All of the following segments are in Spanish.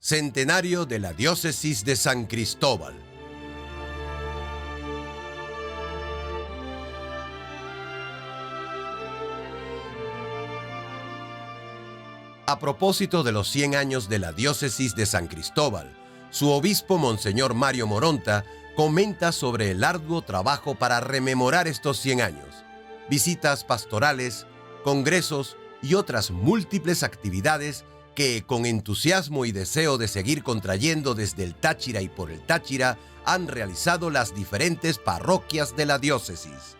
Centenario de la Diócesis de San Cristóbal. A propósito de los 100 años de la Diócesis de San Cristóbal, su obispo Monseñor Mario Moronta comenta sobre el arduo trabajo para rememorar estos 100 años, visitas pastorales, congresos y otras múltiples actividades que, con entusiasmo y deseo de seguir contrayendo desde el Táchira y por el Táchira, han realizado las diferentes parroquias de la diócesis.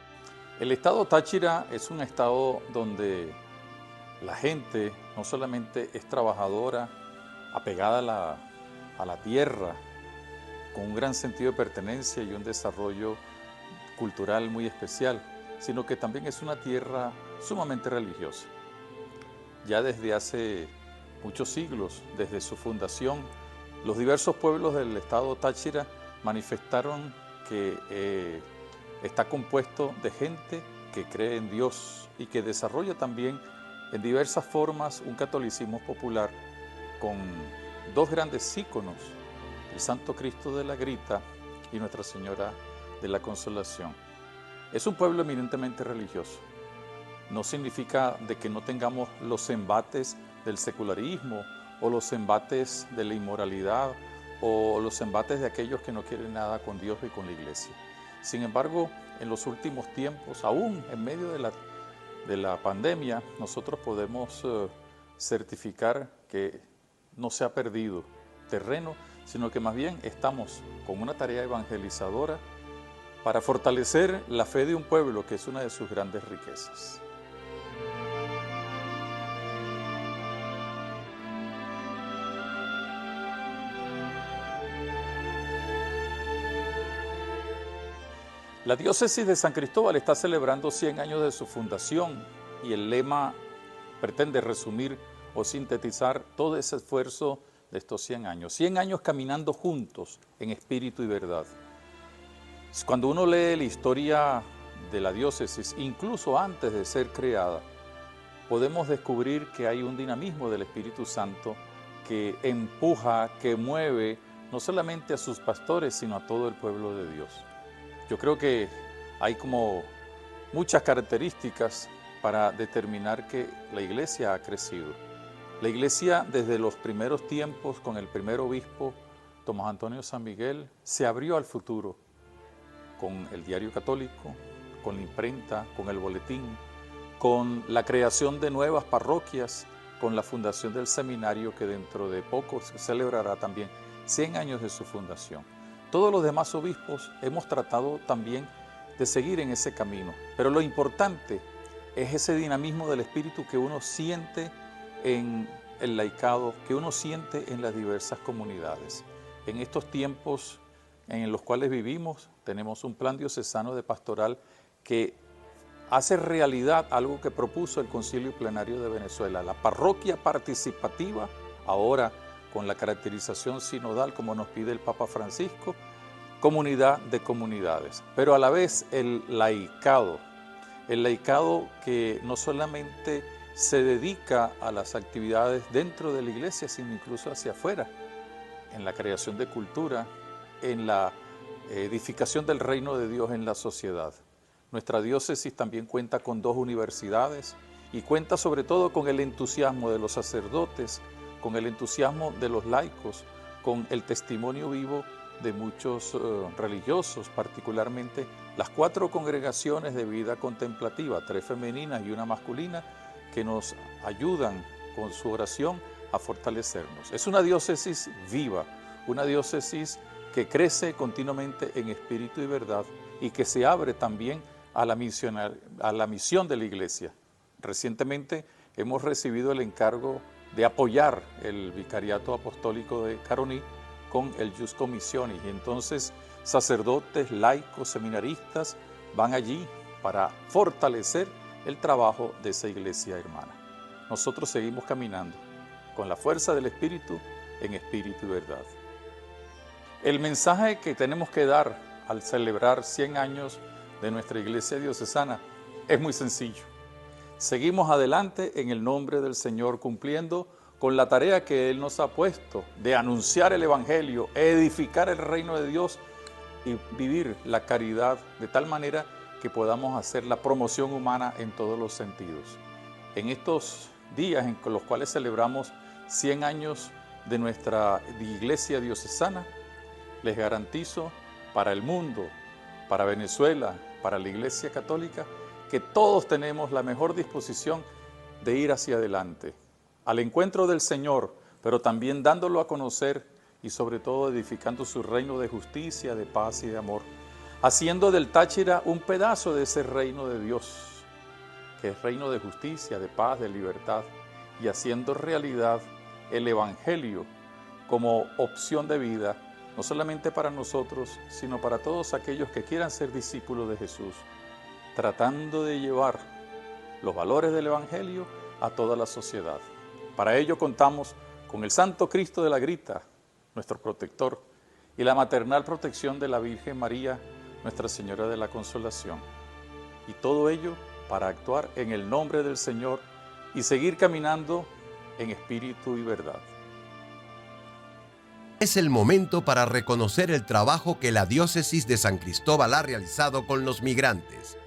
El estado Táchira es un estado donde la gente no solamente es trabajadora, apegada a la tierra, con un gran sentido de pertenencia y un desarrollo cultural muy especial, sino que también es una tierra sumamente religiosa. Ya desde hace muchos siglos, desde su fundación, los diversos pueblos del estado Táchira manifestaron que está compuesto de gente que cree en Dios y que desarrolla también en diversas formas un catolicismo popular con dos grandes íconos, el Santo Cristo de la Grita y Nuestra Señora de la Consolación. Es un pueblo eminentemente religioso. No significa de que no tengamos los embates del secularismo o los embates de la inmoralidad o los embates de aquellos que no quieren nada con Dios y con la Iglesia. Sin embargo, en los últimos tiempos, aún en medio de la pandemia, nosotros podemos certificar que no se ha perdido terreno, sino que más bien estamos con una tarea evangelizadora para fortalecer la fe de un pueblo que es una de sus grandes riquezas. La diócesis de San Cristóbal está celebrando 100 años de su fundación y el lema pretende resumir o sintetizar todo ese esfuerzo de estos 100 años. 100 años caminando juntos en espíritu y verdad. Cuando uno lee la historia de la diócesis, incluso antes de ser creada, podemos descubrir que hay un dinamismo del Espíritu Santo que empuja, que mueve no solamente a sus pastores, sino a todo el pueblo de Dios. Yo creo que hay como muchas características para determinar que la iglesia ha crecido. La iglesia desde los primeros tiempos con el primer obispo, Tomás Antonio San Miguel, se abrió al futuro con el diario católico, con la imprenta, con el boletín, con la creación de nuevas parroquias, con la fundación del seminario que dentro de poco se celebrará también 100 años de su fundación. Todos los demás obispos hemos tratado también de seguir en ese camino, pero lo importante es ese dinamismo del espíritu que uno siente en el laicado, que uno siente en las diversas comunidades. En estos tiempos en los cuales vivimos, tenemos un plan diocesano de pastoral que hace realidad algo que propuso el Concilio Plenario de Venezuela, la parroquia participativa, ahora con la caracterización sinodal como nos pide el Papa Francisco, comunidad de comunidades, pero a la vez el laicado que no solamente se dedica a las actividades dentro de la iglesia, sino incluso hacia afuera, en la creación de cultura, en la edificación del reino de Dios en la sociedad. Nuestra diócesis también cuenta con 2 universidades y cuenta sobre todo con el entusiasmo de los sacerdotes, con el entusiasmo de los laicos, con el testimonio vivo de muchos religiosos, particularmente las 4 congregaciones de vida contemplativa, 3 femeninas y 1 masculina, que nos ayudan con su oración a fortalecernos. Es una diócesis viva, una diócesis que crece continuamente en espíritu y verdad y que se abre también a la misión de la Iglesia. Recientemente hemos recibido el encargo de apoyar el Vicariato Apostólico de Caroní con el Ius Commissionis, y entonces sacerdotes, laicos, seminaristas van allí para fortalecer el trabajo de esa iglesia hermana. Nosotros seguimos caminando con la fuerza del Espíritu en espíritu y verdad. El mensaje que tenemos que dar al celebrar 100 años de nuestra iglesia diocesana es muy sencillo. Seguimos adelante en el nombre del Señor, cumpliendo con la tarea que Él nos ha puesto de anunciar el Evangelio, edificar el reino de Dios y vivir la caridad de tal manera que podamos hacer la promoción humana en todos los sentidos. En estos días en los cuales celebramos 100 años de nuestra iglesia diocesana, les garantizo para el mundo, para Venezuela, para la Iglesia Católica, que todos tenemos la mejor disposición de ir hacia adelante, al encuentro del Señor, pero también dándolo a conocer y sobre todo edificando su reino de justicia, de paz y de amor, haciendo del Táchira un pedazo de ese reino de Dios, que es reino de justicia, de paz, de libertad, y haciendo realidad el Evangelio como opción de vida, no solamente para nosotros, sino para todos aquellos que quieran ser discípulos de Jesús, tratando de llevar los valores del Evangelio a toda la sociedad. Para ello contamos con el Santo Cristo de la Grita, nuestro protector, y la maternal protección de la Virgen María, Nuestra Señora de la Consolación. Y todo ello para actuar en el nombre del Señor y seguir caminando en espíritu y verdad. Es el momento para reconocer el trabajo que la diócesis de San Cristóbal ha realizado con los migrantes.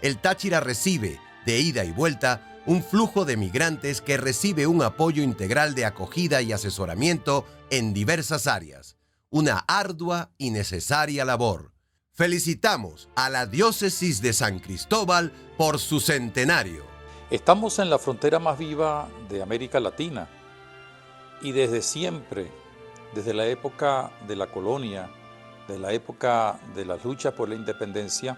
El Táchira recibe, de ida y vuelta, un flujo de migrantes que recibe un apoyo integral de acogida y asesoramiento en diversas áreas. Una ardua y necesaria labor. Felicitamos a la diócesis de San Cristóbal por su centenario. Estamos en la frontera más viva de América Latina y desde siempre, desde la época de la colonia, desde la época de las luchas por la independencia,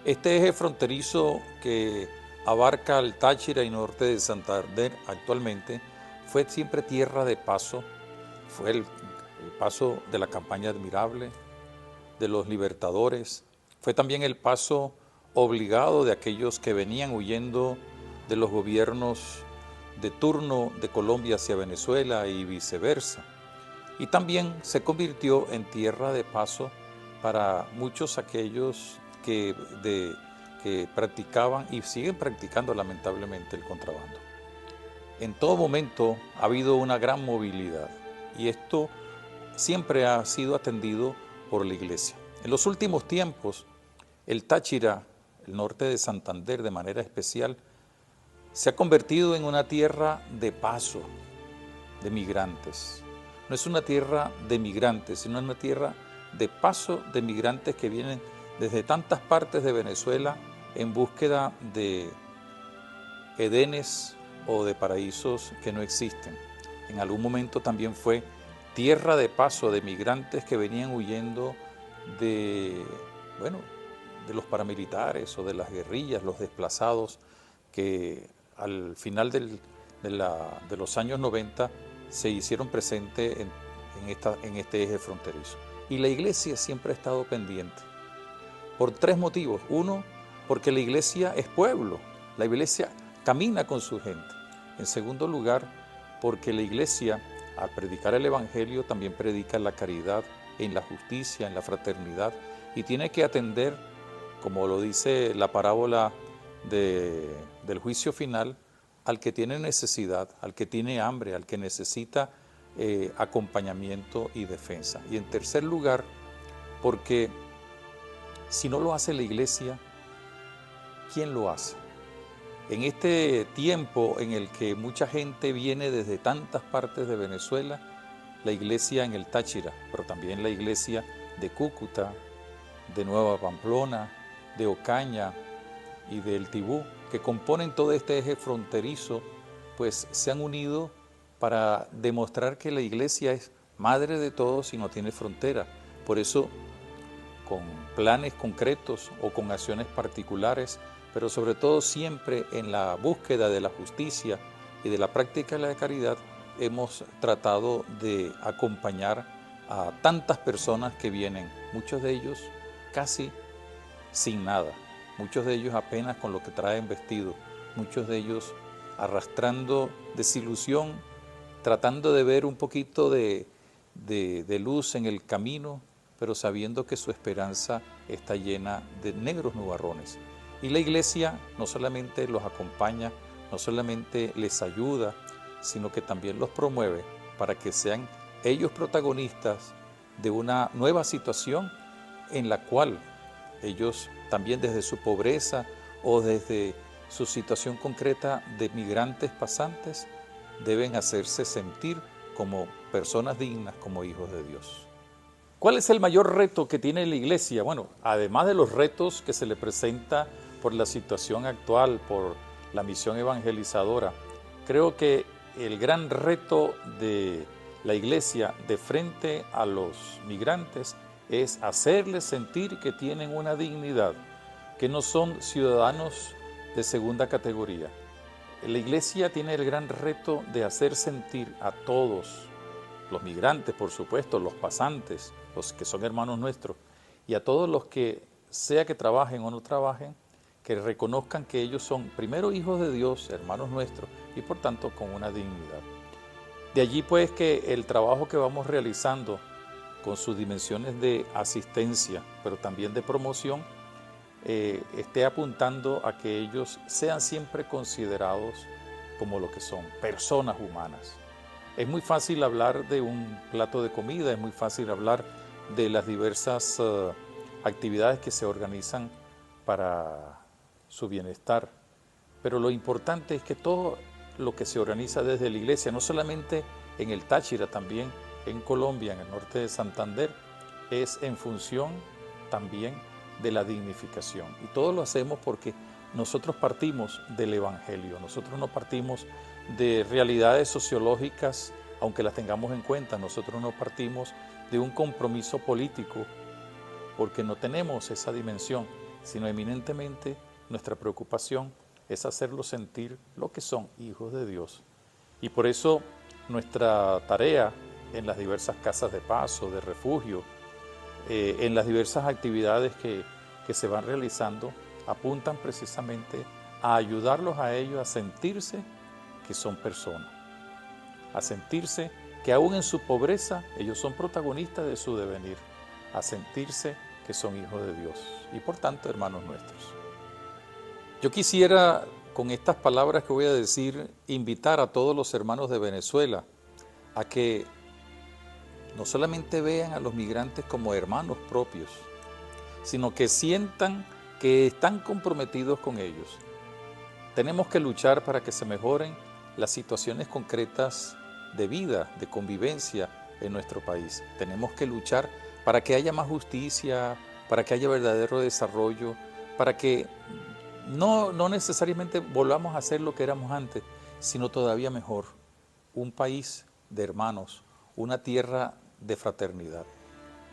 este eje fronterizo que abarca el Táchira y norte de Santander actualmente fue siempre tierra de paso, fue el paso de la campaña admirable, de los libertadores, fue también el paso obligado de aquellos que venían huyendo de los gobiernos de turno de Colombia hacia Venezuela y viceversa. Y también se convirtió en tierra de paso para muchos aquellos que practicaban y siguen practicando lamentablemente el contrabando. En todo momento ha habido una gran movilidad y esto siempre ha sido atendido por la Iglesia. En los últimos tiempos, el Táchira, el norte de Santander de manera especial, se ha convertido en una tierra de paso de migrantes. No es una tierra de migrantes, sino una tierra de paso de migrantes que vienen desde tantas partes de Venezuela en búsqueda de edenes o de paraísos que no existen. En algún momento también fue tierra de paso de migrantes que venían huyendo de los paramilitares o de las guerrillas, los desplazados que al final de los años 90 se hicieron presentes en este eje fronterizo. Y la Iglesia siempre ha estado pendiente, por tres motivos. Uno, porque la Iglesia es pueblo, la Iglesia camina con su gente. En segundo lugar, porque la Iglesia, al predicar el Evangelio, también predica la caridad, en la justicia, en la fraternidad, y tiene que atender, como lo dice la parábola del juicio final, al que tiene necesidad, al que tiene hambre, al que necesita acompañamiento y defensa. Y en tercer lugar, porque si no lo hace la Iglesia, ¿quién lo hace? En este tiempo en el que mucha gente viene desde tantas partes de Venezuela, la Iglesia en el Táchira, pero también la Iglesia de Cúcuta, de Nueva Pamplona, de Ocaña y del Tibú, que componen todo este eje fronterizo, pues se han unido para demostrar que la Iglesia es madre de todos y no tiene frontera. Por eso, con planes concretos o con acciones particulares, pero sobre todo siempre en la búsqueda de la justicia y de la práctica de la caridad, hemos tratado de acompañar a tantas personas que vienen, muchos de ellos casi sin nada, muchos de ellos apenas con lo que traen vestido, muchos de ellos arrastrando desilusión, tratando de ver un poquito de luz en el camino, pero sabiendo que su esperanza está llena de negros nubarrones. Y la Iglesia no solamente los acompaña, no solamente les ayuda, sino que también los promueve para que sean ellos protagonistas de una nueva situación en la cual ellos también desde su pobreza o desde su situación concreta de migrantes pasantes deben hacerse sentir como personas dignas, como hijos de Dios. ¿Cuál es el mayor reto que tiene la iglesia? Bueno, además de los retos que se le presenta por la situación actual, por la misión evangelizadora, creo que el gran reto de la iglesia de frente a los migrantes es hacerles sentir que tienen una dignidad, que no son ciudadanos de segunda categoría. La iglesia tiene el gran reto de hacer sentir a todos, los migrantes, por supuesto, los pasantes, los que son hermanos nuestros, y a todos los que, sea que trabajen o no trabajen, que reconozcan que ellos son primero hijos de Dios, hermanos nuestros, y por tanto con una dignidad. De allí pues que el trabajo que vamos realizando con sus dimensiones de asistencia, pero también de promoción, esté apuntando a que ellos sean siempre considerados como lo que son, personas humanas. Es muy fácil hablar de un plato de comida, es muy fácil hablar de las diversas actividades que se organizan para su bienestar, pero lo importante es que todo lo que se organiza desde la iglesia, no solamente en el Táchira, también en Colombia, en el norte de Santander, es en función también de la dignificación. Y todo lo hacemos porque nosotros partimos del Evangelio, nosotros no partimos de realidades sociológicas, aunque las tengamos en cuenta, nosotros no partimos de un compromiso político, porque no tenemos esa dimensión, sino eminentemente nuestra preocupación es hacerlos sentir lo que son hijos de Dios. Y por eso nuestra tarea en las diversas casas de paso, de refugio, en las diversas actividades que se van realizando, apuntan precisamente a ayudarlos a ellos a sentirse que son personas, a sentirse que aún en su pobreza ellos son protagonistas de su devenir, a sentirse que son hijos de Dios y por tanto hermanos nuestros. Yo quisiera, con estas palabras que voy a decir, invitar a todos los hermanos de Venezuela a que no solamente vean a los migrantes como hermanos propios, sino que sientan que están comprometidos con ellos. Tenemos que luchar para que se mejoren las situaciones concretas de vida, de convivencia en nuestro país. Tenemos que luchar para que haya más justicia, para que haya verdadero desarrollo, para que no necesariamente volvamos a ser lo que éramos antes, sino todavía mejor, un país de hermanos, una tierra de fraternidad.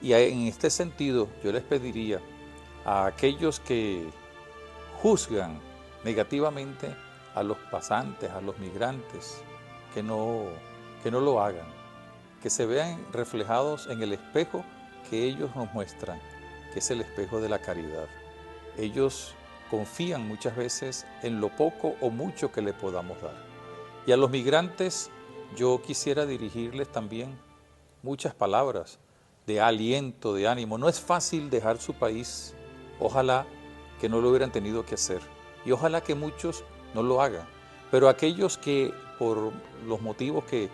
Y en este sentido yo les pediría a aquellos que juzgan negativamente a los pasantes, a los migrantes, que no lo hagan, que se vean reflejados en el espejo que ellos nos muestran, que es el espejo de la caridad. Ellos confían muchas veces en lo poco o mucho que le podamos dar. Y a los migrantes yo quisiera dirigirles también muchas palabras de aliento, de ánimo. No es fácil dejar su país, ojalá que no lo hubieran tenido que hacer y ojalá que muchos no lo hagan, pero aquellos que por los motivos que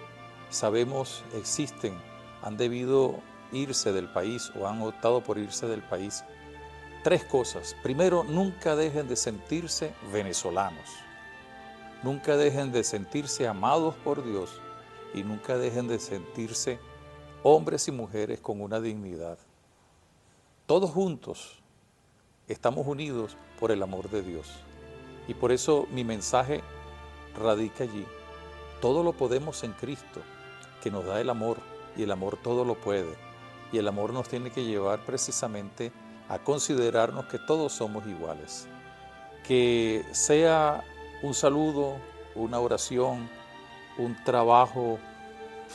sabemos existen han debido irse del país o han optado por irse del país. Tres cosas. Primero, nunca dejen de sentirse venezolanos, nunca dejen de sentirse amados por Dios y nunca dejen de sentirse hombres y mujeres con una dignidad. Todos juntos estamos unidos por el amor de Dios. Y por eso mi mensaje radica allí. Todo lo podemos en Cristo, que nos da el amor, y el amor todo lo puede. Y el amor nos tiene que llevar precisamente a considerarnos que todos somos iguales. Que sea un saludo, una oración, un trabajo,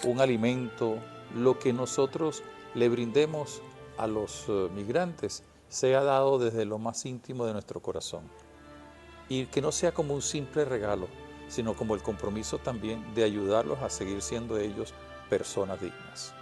un alimento, lo que nosotros le brindemos a los migrantes, sea dado desde lo más íntimo de nuestro corazón. Y que no sea como un simple regalo, sino como el compromiso también de ayudarlos a seguir siendo ellos personas dignas.